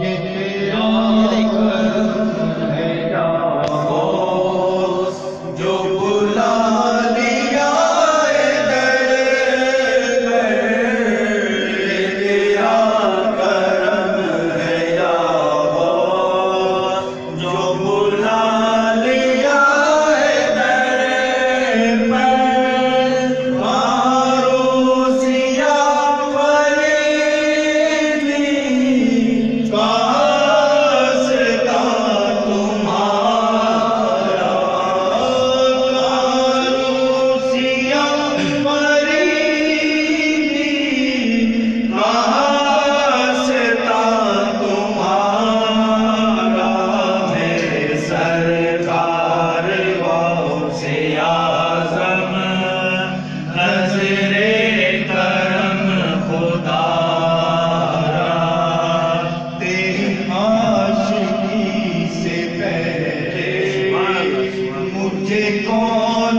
یہ تیرا ہے یا غوث جو بلا لیا در پر، یہ تیرا کرم ہے یا غوث جو بلا لیا در پر، عروسیہ فریدی واسطہ تمہارا، عروسیہ فریدی واسطہ تمہارا، میرے سرکار غوث اعظم نظر کرم خدا را، تیری عاشقی سے پہلے مجھے کون